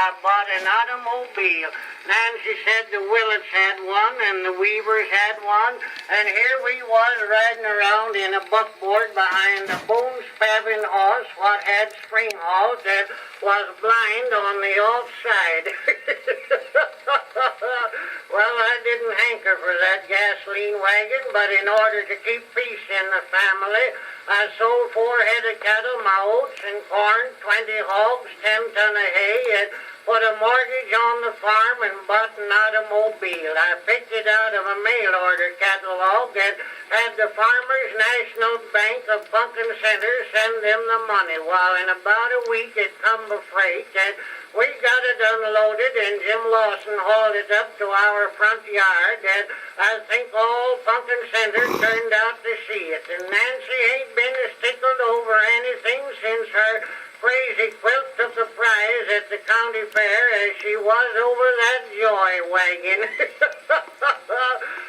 I bought an automobile. Nancy said the Willets had one and the Weavers had one, and here we was riding around in a buckboard behind a bone-spabbing horse what had spring horse that was blind on the off side. Well, I didn't hanker for that gasoline wagon, but in order to keep peace in the family, I sold 4 head of cattle, my oats and corn, 20 hogs, 10 ton of hay, and put a mortgage on the farm and bought an automobile. I picked it out of a mail order catalog and had the Farmers National Bank of Pumpkin Center send them the money. While in about a week it come by freight, and we got it unloaded, and Jim Lawson hauled it up to our front yard, and I think all Pumpkin Center turned out to see it. And Nancy ain't been as tickled over anything since her crazy quilt took a prize at the county fair as she was over that joy wagon.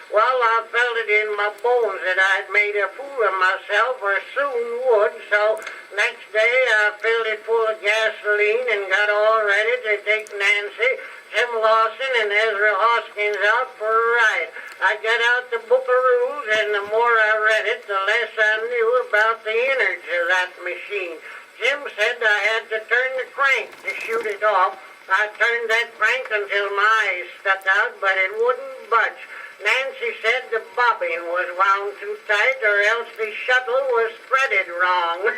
Well, I felt it in my bones that I'd made a fool of myself, or soon would, so next day I filled it full of gasoline and got all ready to take Nancy, Jim Lawson, and Ezra Hoskins out for a ride. I got out the book of rules, and the more I read it, the less I knew about the innards of that machine. Jim said I had to turn the crank to shoot it off. I turned that crank until my eyes stuck out, but it wouldn't budge. Nancy said the bobbin was wound too tight, or else the shuttle was threaded wrong.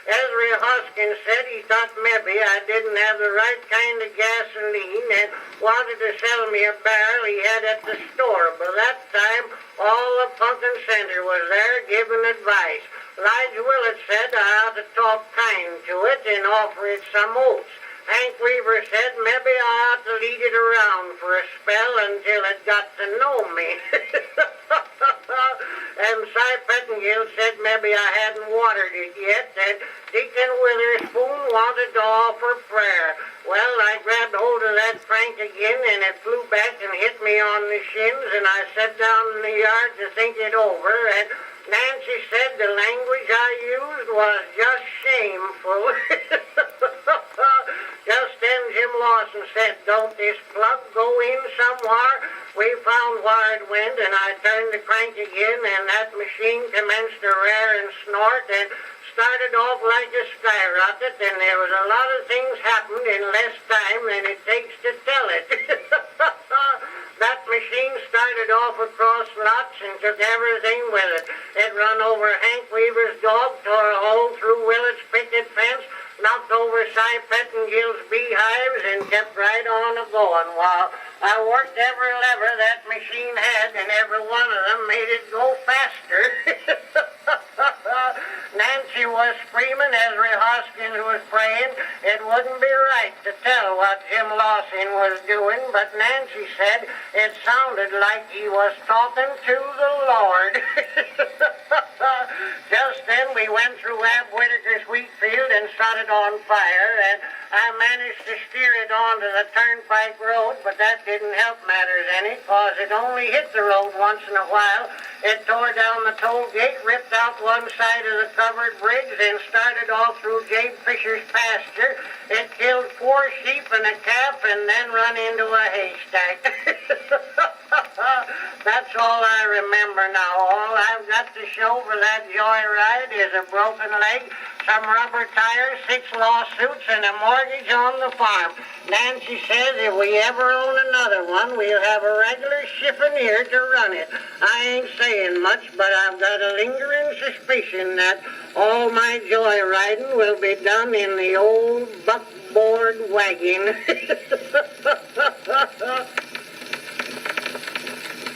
Ezra Hoskins said he thought maybe I didn't have the right kind of gasoline and wanted to sell me a barrel he had at the store. By that time, all the Pumpkin Center was there giving advice. Lige Willett said I ought to talk kind to it and offer it some oats. Hank Weaver said maybe I ought to lead it around for a spell until it got to know me. And Cy Pettingill said maybe I hadn't watered it yet, and Deacon Witherspoon wanted to offer prayer. Well, I grabbed hold of that crank again, and it flew back and hit me on the shins, and I sat down in the yard to think it over, and Nancy said the language I used was just shameful. Just then Jim Lawson said, "Don't this plug go in somewhere?" We found where it went, and I turned the crank again, and that machine commenced to rear and snort and started off like a skyrocket, and there was a lot of things happened in less time than it takes to tell it. That machine started off across lots and took everything with it. It run over Hank Weaver's dog, tore a hole through Willett's picket fence, knocked over Cy Pettingill's beehives, and kept right on a-going while I worked every lever that machine had, and every one of them made it go faster. Nancy was screaming, Ezra Hoskins was praying. It wouldn't be right to tell what Jim Lawson was doing, but Nancy said it sounded like he was talking to the Lord. Just then we went through Ab Whitaker's wheat field and set it on fire, and I managed to steer it onto the turnpike road, but that didn't help matters any, cause it only hit the road once in a while. It tore down the toll gate, ripped out one side of the covered bridge, and started off through Jabe Fisher's pasture. It killed 4 sheep and a calf, and then run into a haystack. That's all I remember now. All I've got to show for that joyride is a broken leg, some rubber tires, 6 lawsuits, and a mortgage on the farm. Nancy says if we ever own another one, we'll have a regular chiffonnier to run it. I ain't saying much, but I've got a lingering suspicion that all my joyriding will be done in the old buckboard wagon.